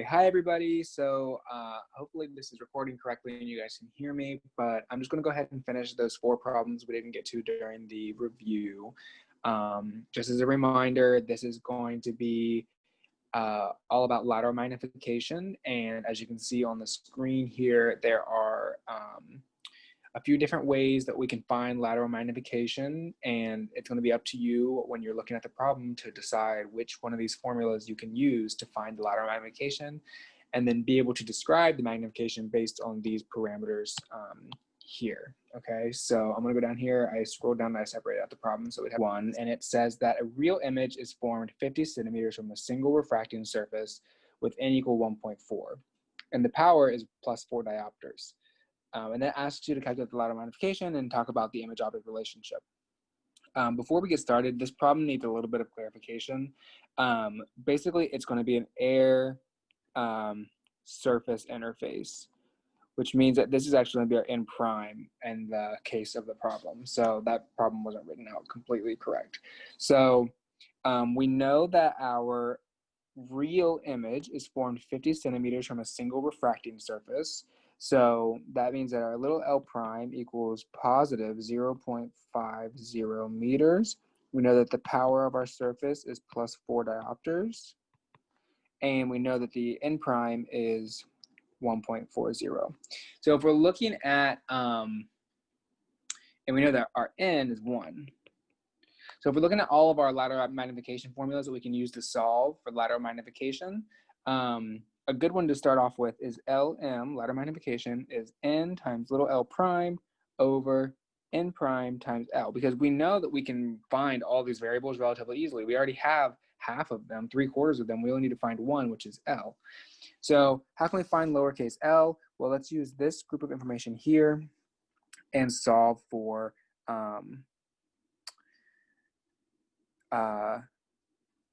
Hi everybody. So hopefully this is recording correctly and you guys can hear me, but I'm just going to go ahead and finish those 4 problems we didn't get to during the review. Just as a reminder, this is going to be all about lateral magnification, and as you can see on the screen here, there are a few different ways that we can find lateral magnification, and it's going to be up to you when you're looking at the problem to decide which one of these formulas you can use to find the lateral magnification, and then be able to describe the magnification based on these parameters here. Okay, so I'm going to go down here. I scrolled down and I separated out the problem. So we have 1, and it says that a real image is formed 50 centimeters from a single refracting surface with n equal 1.4, and the power is plus 4 diopters. And then asks you to calculate the lateral magnification and talk about the image-object relationship. Before we get started, this problem needs a little bit of clarification. Basically, it's going to be an air surface interface, which means that this is actually going to be our n prime in the case of the problem. So that problem wasn't written out completely correct. So we know that our real image is formed 50 centimeters from a single refracting surface. So that means that our little L prime equals positive 0.50 meters. We know that the power of our surface is plus 4 diopters. And we know that the n prime is 1.40. So if we're looking at, and we know that our n is 1. So if we're looking at all of our lateral magnification formulas that we can use to solve for lateral magnification, a good one to start off with is LM, lateral magnification, is n times little l prime over n prime times L, because we know that we can find all these variables relatively easily. We already have half of them, 3/4 of them. We only need to find one, which is L. So how can we find lowercase l? Well, let's use this group of information here and solve for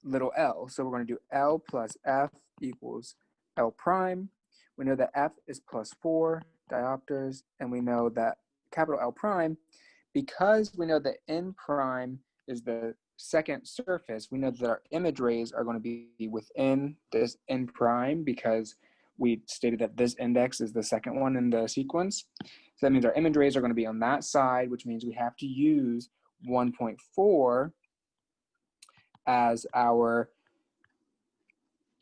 little l. So we're going to do L plus F equals L prime. We know that F is plus 4 diopters, and we know that capital L prime, because we know that n prime is the second surface, we know that our image rays are going to be within this n prime because we stated that this index is the second one in the sequence. So that means our image rays are going to be on that side, which means we have to use 1.4 as our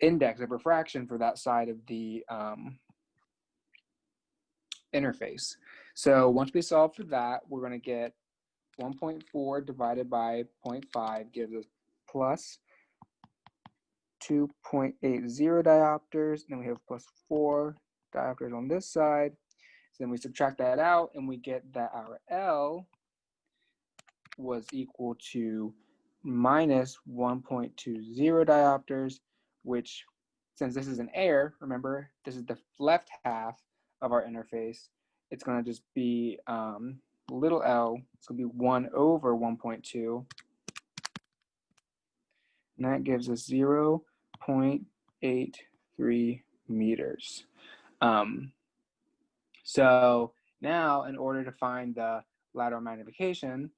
index of refraction for that side of the interface. So once we solve for that, we're going to get 1.4 divided by 0.5 gives us plus 2.80 diopters. Then we have plus 4 diopters on this side. So then we subtract that out and we get that our L was equal to minus 1.20 diopters, which, since this is an air, remember, this is the left half of our interface, it's going to just be little l, it's going to be 1 over 1.2, and that gives us 0.83 meters. So now, in order to find the lateral magnification,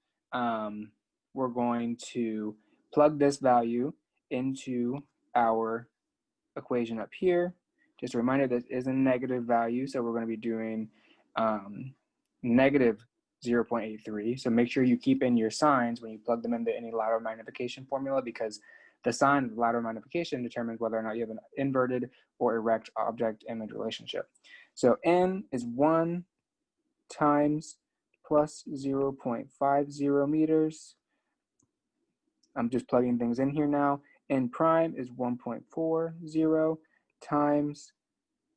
we're going to plug this value into our equation up here. Just a reminder, this is a negative value, so we're going to be doing negative 0.83. So make sure you keep in your signs when you plug them into any lateral magnification formula, because the sign of lateral magnification determines whether or not you have an inverted or erect object image relationship. So n is 1 times plus 0.50 meters. I'm just plugging things in here now. N prime is 1.40 times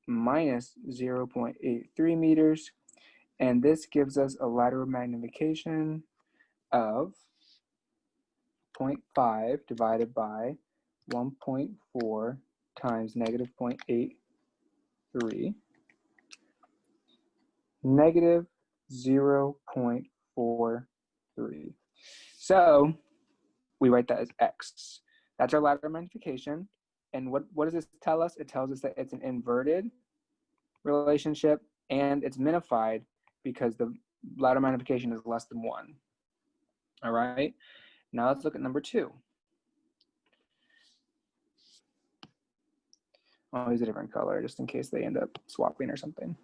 minus 0.83 meters. And this gives us a lateral magnification of 0.5 divided by 1.4 times negative 0.83, negative 0.43. So we write that as x. That's our lateral magnification. And what does this tell us? It tells us that it's an inverted relationship and it's minified because the lateral magnification is less than 1. All right, now let's look at number 2. I'll use a different color just in case they end up swapping or something.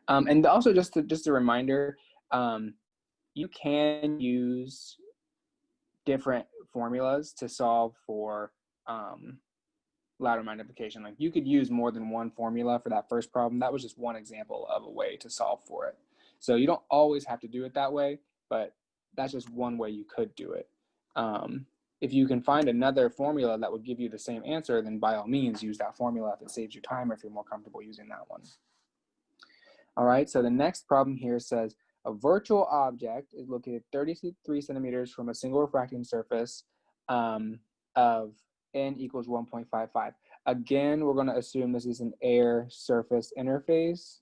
And also just a reminder, you can use different formulas to solve for lateral magnification. Like you could use more than one formula for that first problem. That was just one example of a way to solve for it. So you don't always have to do it that way, but that's just one way you could do it. If you can find another formula that would give you the same answer, then by all means use that formula if it saves you time or if you're more comfortable using that one. All right, so the next problem here says a virtual object is located 33 centimeters from a single refracting surface of n equals 1.55. Again, we're going to assume this is an air surface interface.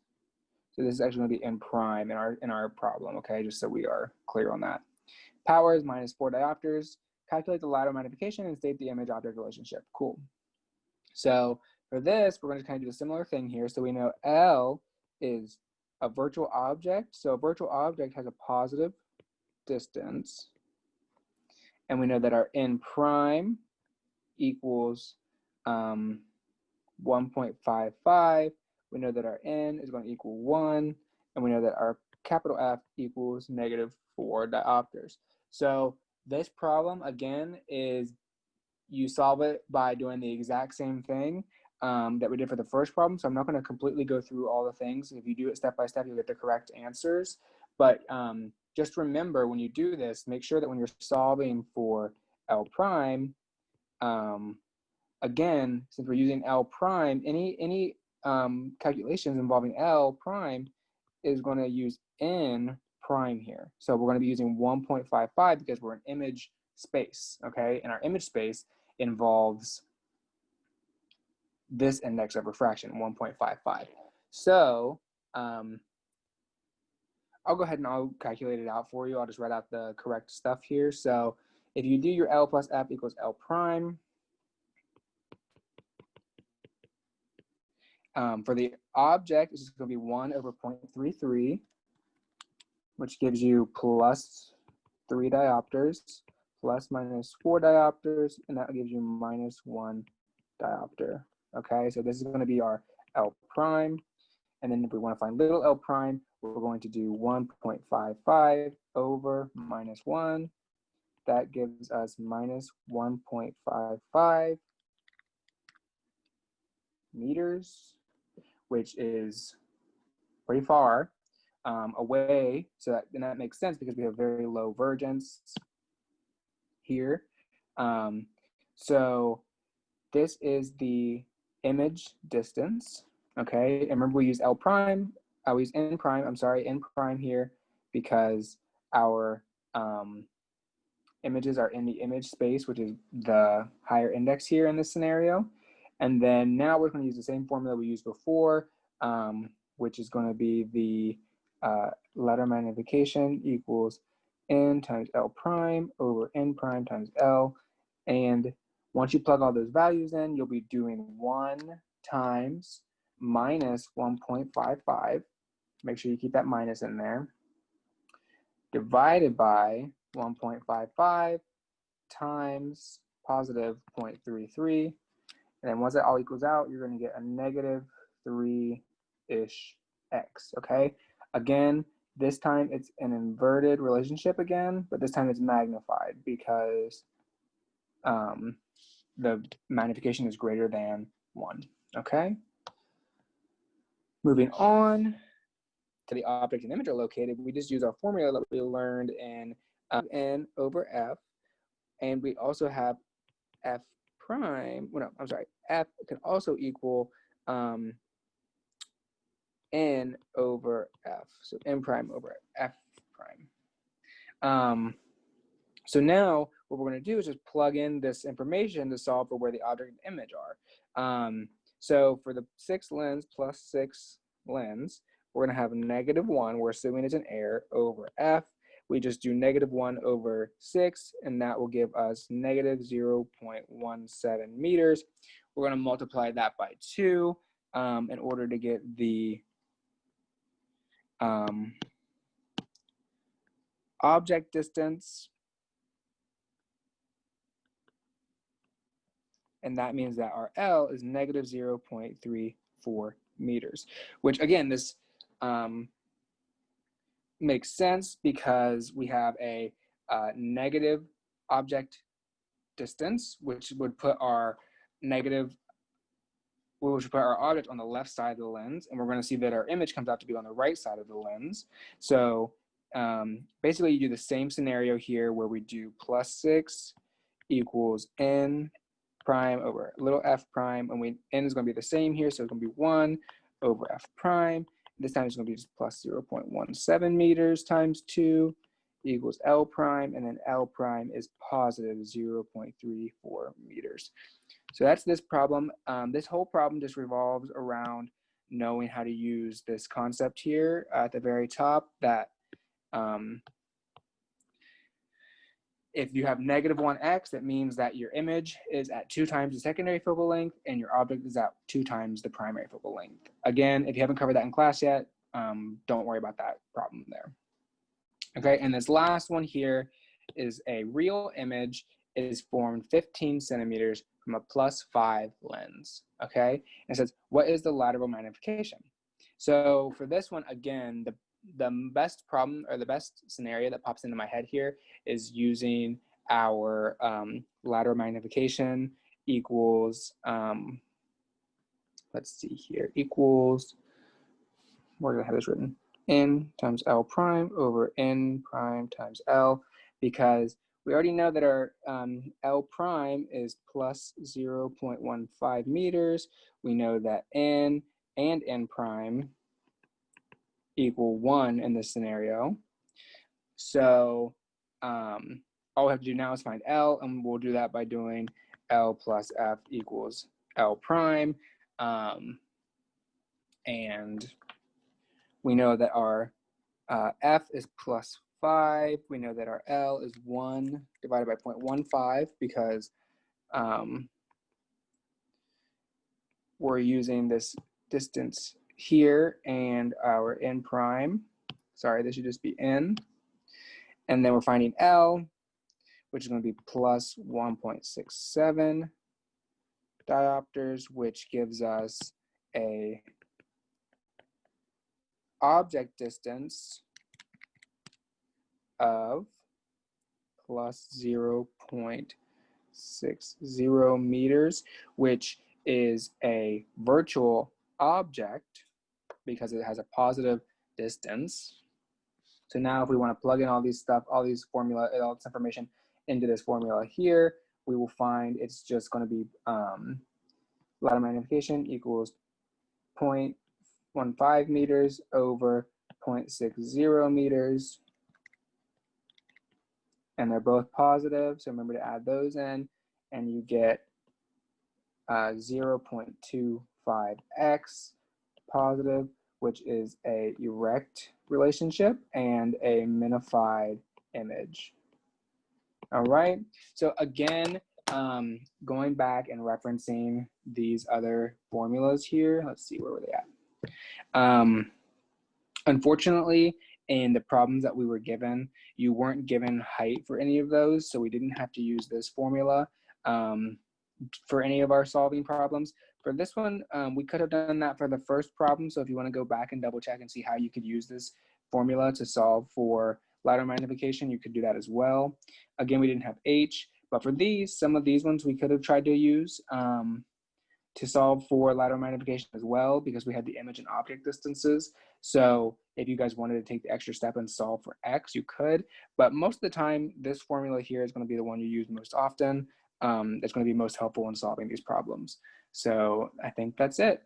So this is actually going to be n prime in our problem, okay, just so we are clear on that. Power is minus 4 diopters. Calculate the lateral magnification and state the image object relationship. Cool. So for this, we're going to kind of do a similar thing here. So we know L is a virtual object. So a virtual object has a positive distance. And we know that our n prime equals 1.55. We know that our n is going to equal 1. And we know that our capital F equals -4 diopters. So this problem, again, is you solve it by doing the exact same thing that we did for the first problem. So I'm not going to completely go through all the things. If you do it step by step, you'll get the correct answers. But just remember, when you do this, make sure that when you're solving for L prime, again, since we're using L prime, any calculations involving L prime is going to use n prime here. So we're going to be using 1.55 because we're an image space, okay? And our image space involves this index of refraction, 1.55. So I'll go ahead and I'll calculate it out for you. I'll just write out the correct stuff here. So if you do your L plus F equals L prime, for the object, this is going to be 1 over 0.33, which gives you plus 3 diopters, plus -4 diopters, and that gives you -1 diopter. Okay, so this is going to be our L prime. And then if we want to find little L prime, we're going to do 1.55 over -1. That gives us -1.55 meters, which is pretty far away. So that makes sense because we have very low divergence here. So this is the image distance, okay? And remember, we use L prime, we use N prime, I'm sorry, N prime here because our images are in the image space, which is the higher index here in this scenario. And then now we're going to use the same formula we used before, which is going to be the lateral magnification equals n times L prime over n prime times L. And once you plug all those values in, you'll be doing 1 times minus 1.55. Make sure you keep that minus in there. Divided by 1.55 times positive 0.33. And then once that all equals out, you're going to get a -3-ish x, okay? Again, this time it's an inverted relationship again, but this time it's magnified because the magnification is greater than 1, okay? Moving on to the object and image are located, we just use our formula that we learned in n over f, and we also have f prime, well, no, I'm sorry, f can also equal n over f, so n prime over f prime. So now what we're going to do is just plug in this information to solve for where the object and image are. So for the 6 lens plus 6 lens, we're going to have -1, we're assuming it's an error, over f. We just do -1 over 6, and that will give us -0.17 meters. We're going to multiply that by 2 in order to get the object distance. and that means that our L is negative 0.34 meters, which again, this makes sense because we have a negative object distance, which would put our object on the left side of the lens, and we're going to see that our image comes out to be on the right side of the lens. So basically you do the same scenario here where we do plus 6 equals n prime over little f prime, and n is going to be the same here, so it's going to be 1 over f prime. This time it's going to be just plus 0.17 meters times 2 equals L prime, and then L prime is positive 0.34 meters. So that's this problem. This whole problem just revolves around knowing how to use this concept here at the very top, that if you have negative 1x, that means that your image is at 2 times the secondary focal length and your object is at 2 times the primary focal length. Again, if you haven't covered that in class yet, don't worry about that problem there. Okay, and this last one here is a real image. It is formed 15 centimeters from a +5 lens, okay? And it says, what is the lateral magnification? So for this one, again, the best problem or the best scenario that pops into my head here is using our lateral magnification equals, let's see here, equals, where did I have this written? N times L prime over N prime times L, because we already know that our L prime is plus 0.15 meters. We know that N and N prime equal 1 in this scenario. So all we have to do now is find L, and we'll do that by doing L plus F equals L prime. And we know that our F is plus 5. We know that our L is 1 divided by 0.15 because we're using this distance here and our N prime. Sorry, this should just be N. And then we're finding L, which is going to be plus 1.67 diopters, which gives us a object distance of plus 0.60 meters, which is a virtual object because it has a positive distance. So now if we want to plug in all these formula, all this information into this formula here, we will find it's just going to be lateral magnification equals 0.15 meters over 0.60 meters. And they're both positive, so remember to add those in, and you get 0.25x positive, which is a erect relationship and a minified image. All right, so again, going back and referencing these other formulas here, let's see, where were they at? Unfortunately, in the problems that we were given, you weren't given height for any of those, so we didn't have to use this formula for any of our solving problems. For this one, we could have done that for the first problem, so if you want to go back and double check and see how you could use this formula to solve for lateral magnification, you could do that as well. Again, we didn't have H, but for these, some of these ones we could have tried to use to solve for lateral magnification as well, because we had the image and object distances. So if you guys wanted to take the extra step and solve for X, you could, but most of the time, this formula here is going to be the one you use most often. It's going to be most helpful in solving these problems. So I think that's it.